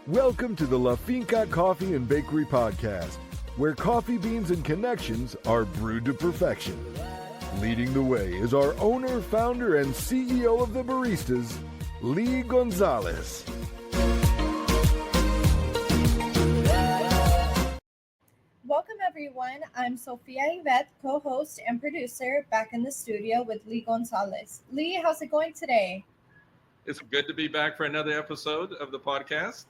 Welcome to the La Finca Coffee and Bakery Podcast, where coffee beans and connections are brewed to perfection. Leading the way is our owner, founder, and CEO of the baristas, Lee Gonzales. Welcome, everyone. I'm Sophia Yvette, co-host and producer, back in the studio with Lee Gonzales. Lee, how's it going today? It's good to be back for another episode of the podcast.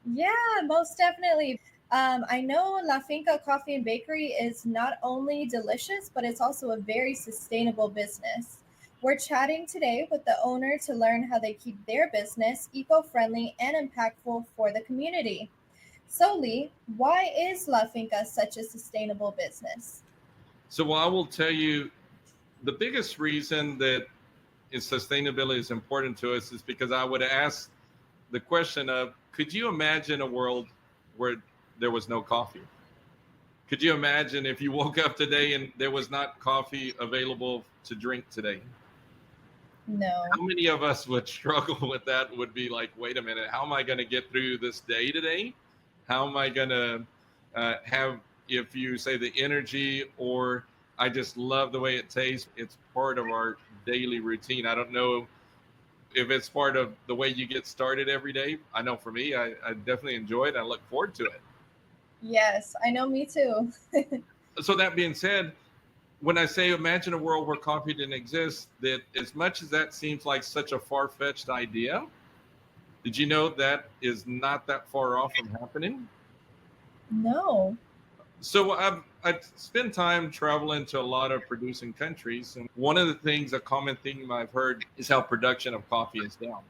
Yeah, most definitely. I know La Finca Coffee and Bakery is not only delicious, but it's also a very sustainable business. We're chatting today with the owner to learn how they keep their business eco-friendly and impactful for the community. So, Lee, why is La Finca such a sustainable business? So I will tell you, the biggest reason that sustainability is important to us is because I would ask the question of, could you imagine a world where there was no coffee? Could you imagine if you woke up today and there was not coffee available to drink today? No. How many of us would struggle with that? Would be like, wait a minute, how am I going to get through this day today? How am I going to have, if you say the energy, or I just love the way it tastes? It's part of our daily routine. I don't know if it's part of the way you get started every day. I know for me, I definitely enjoy it. I look forward to it. Yes, I know, me too. So that being said, when I say imagine a world where coffee didn't exist, that as much as that seems like such a far-fetched idea, did you know that is not that far off from happening? No. So I've spent time traveling to a lot of producing countries. And one of the things, a common theme I've heard is how production of coffee is down.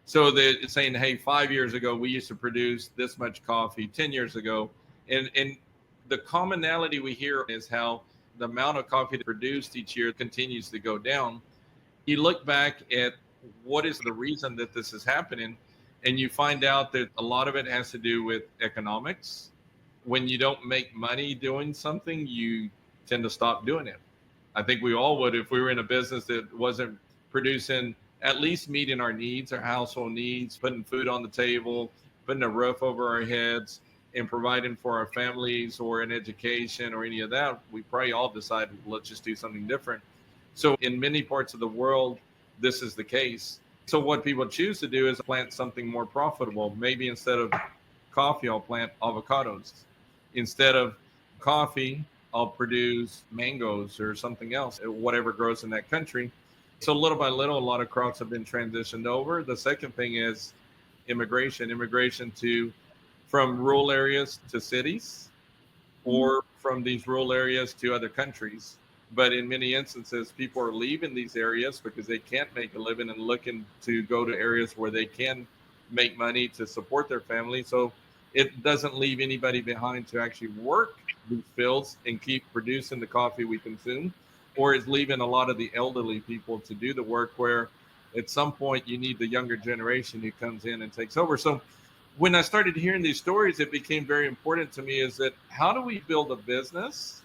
So they're saying, hey, 5 years ago, we used to produce this much coffee, 10 years ago. And the commonality we hear is how the amount of coffee produced each year continues to go down. You look back at what is the reason that this is happening, and you find out that a lot of it has to do with economics. When you don't make money doing something, you tend to stop doing it. I think we all would if we were in a business that wasn't producing, at least meeting our needs, our household needs, putting food on the table, putting a roof over our heads, and providing for our families or an education or any of that. We probably all decided, let's just do something different. So in many parts of the world, this is the case. So what people choose to do is plant something more profitable. Maybe instead of coffee, I'll plant avocados. Instead of coffee, I'll produce mangoes or something else, whatever grows in that country. So little by little, a lot of crops have been transitioned over. The second thing is immigration from rural areas to cities, or from these rural areas to other countries. But in many instances, people are leaving these areas because they can't make a living and looking to go to areas where they can make money to support their family. So it doesn't leave anybody behind to actually work these fields and keep producing the coffee we consume, or it's leaving a lot of the elderly people to do the work, where at some point you need the younger generation who comes in and takes over. So when I started hearing these stories, it became very important to me is that how do we build a business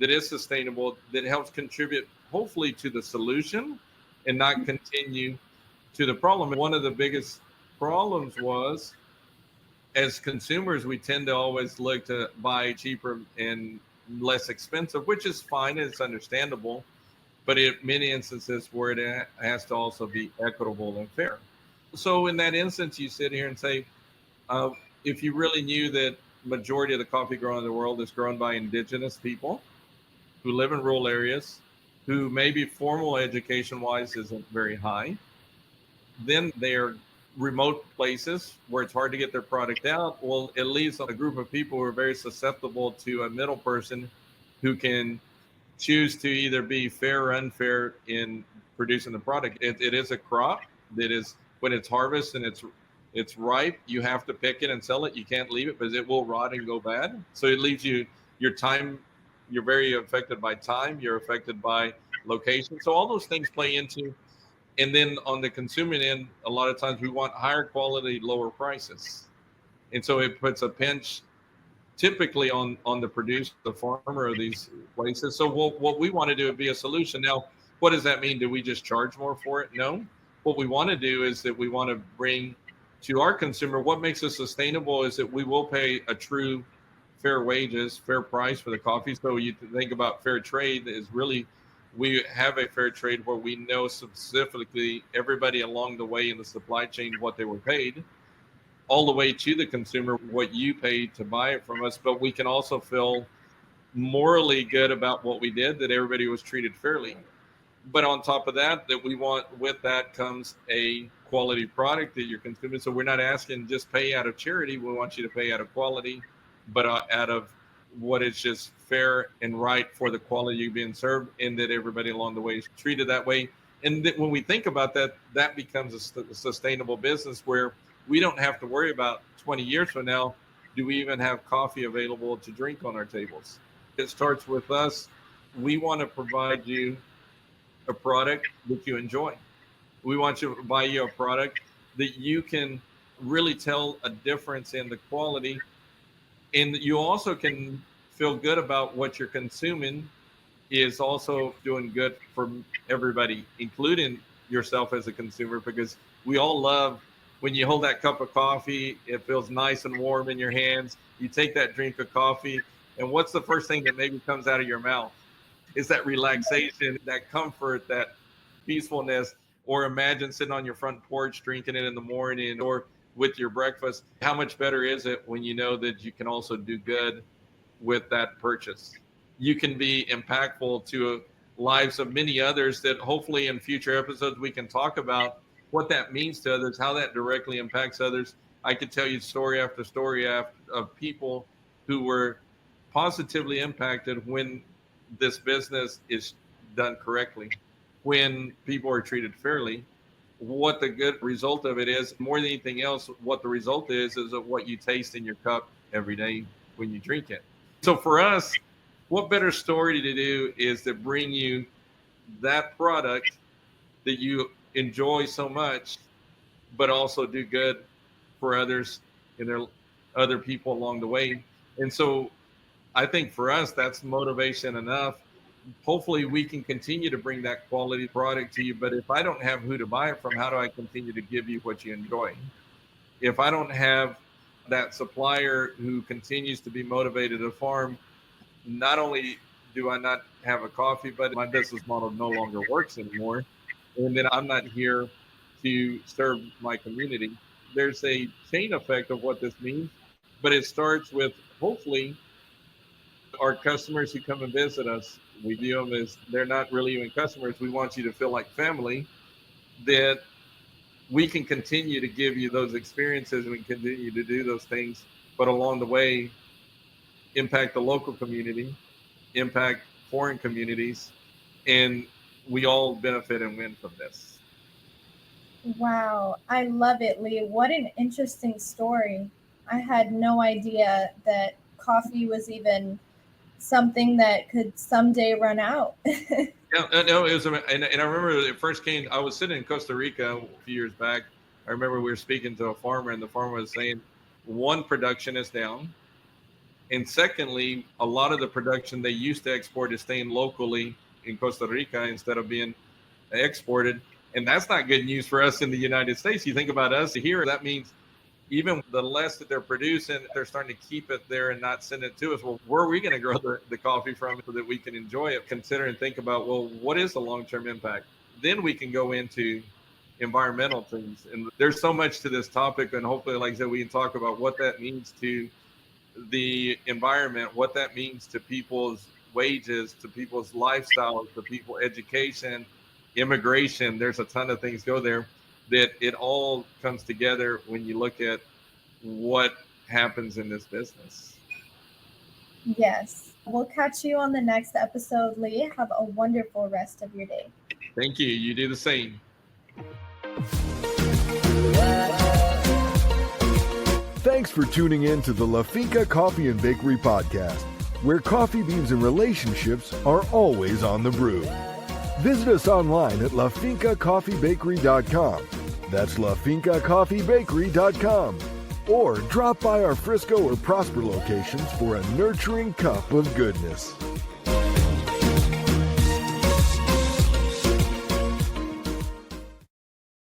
that is sustainable, that helps contribute hopefully to the solution and not continue to the problem. One of the biggest problems was, as consumers, we tend to always look to buy cheaper and less expensive, which is fine. It's understandable. But in many instances where it has to also be equitable and fair. So in that instance, you sit here and say, if you really knew that majority of the coffee grown in the world is grown by indigenous people who live in rural areas, who maybe formal education-wise isn't very high, then they're remote places where it's hard to get their product out. Well, it leaves a group of people who are very susceptible to a middle person who can choose to either be fair or unfair in producing the product. It is a crop that is, when it's harvested and it's ripe, you have to pick it and sell it. You can't leave it because it will rot and go bad. So it leaves you your time. You're very affected by time. You're affected by location. So all those things play into. And then on the consumer end, a lot of times we want higher quality, lower prices. And so it puts a pinch typically on the producer, the farmer of these places. So what we want to do would be a solution. Now, What does that mean? Do we just charge more for it? No. What we want to do is that we want to bring to our consumer, what makes us sustainable is that we will pay a true fair wages, fair price for the coffee. So you think about fair trade is really, we have a fair trade where we know specifically everybody along the way in the supply chain, what they were paid, all the way to the consumer, what you paid to buy it from us. But we can also feel morally good about what we did, that everybody was treated fairly. But on top of that, that we want, with that comes a quality product that you're consuming. So we're not asking just pay out of charity. We want you to pay out of quality, but out of what is just fair and right for the quality you're being served, and that everybody along the way is treated that way. And that when we think about that, that becomes a sustainable business where we don't have to worry about 20 years from now, do we even have coffee available to drink on our tables? It starts with us. We want to provide you a product that you enjoy. We want to buy you a product that you can really tell a difference in the quality, and you also can feel good about what you're consuming is also doing good for everybody, including yourself as a consumer, because we all love when you hold that cup of coffee, it feels nice and warm in your hands. You take that drink of coffee, and what's the first thing that maybe comes out of your mouth? Is that relaxation, that comfort, that peacefulness. Or imagine sitting on your front porch, drinking it in the morning or with your breakfast. How much better is it when you know that you can also do good with that purchase? You can be impactful to lives of many others that hopefully in future episodes we can talk about what that means to others, how that directly impacts others. I could tell you story after story of people who were positively impacted when this business is done correctly, when people are treated fairly. What the good result of it is, more than anything else, what the result is of what you taste in your cup every day when you drink it. So for us, what better story to do is to bring you that product that you enjoy so much, but also do good for others and their other people along the way. And so I think for us, that's motivation enough. Hopefully we can continue to bring that quality product to you. But if I don't have who to buy it from, how do I continue to give you what you enjoy? If I don't have that supplier who continues to be motivated to farm, not only do I not have a coffee, but my business model no longer works anymore. And then I'm not here to serve my community. There's a chain effect of what this means, but it starts with hopefully our customers who come and visit us. We view them as they're not really even customers. We want you to feel like family, that we can continue to give you those experiences and we continue to do those things, but along the way, impact the local community, impact foreign communities, and we all benefit and win from this. Wow, I love it, Lee. What an interesting story. I had no idea that coffee was even something that could someday run out. Yeah, no, it was, and I remember it first came, I was sitting in Costa Rica a few years back. I remember we were speaking to a farmer, and the farmer was saying, one, production is down. And secondly, a lot of the production they used to export is staying locally in Costa Rica instead of being exported. And that's not good news for us in the United States. You think about us here, that means even the less that they're producing, they're starting to keep it there and not send it to us. Well, where are we going to grow the coffee from so that we can enjoy it? Consider and think about, well, what is the long-term impact? Then we can go into environmental things. And there's so much to this topic. And hopefully, like I said, we can talk about what that means to the environment, what that means to people's wages, to people's lifestyles, to people's education, immigration. There's a ton of things go there, that it all comes together when you look at what happens in this business. Yes. We'll catch you on the next episode, Lee. Have a wonderful rest of your day. Thank you. You do the same. Thanks for tuning in to the La Finca Coffee and Bakery Podcast, where coffee beans and relationships are always on the brew. Visit us online at lafincacoffeebakery.com. That's lafincacoffeebakery.com. Or drop by our Frisco or Prosper locations for a nurturing cup of goodness.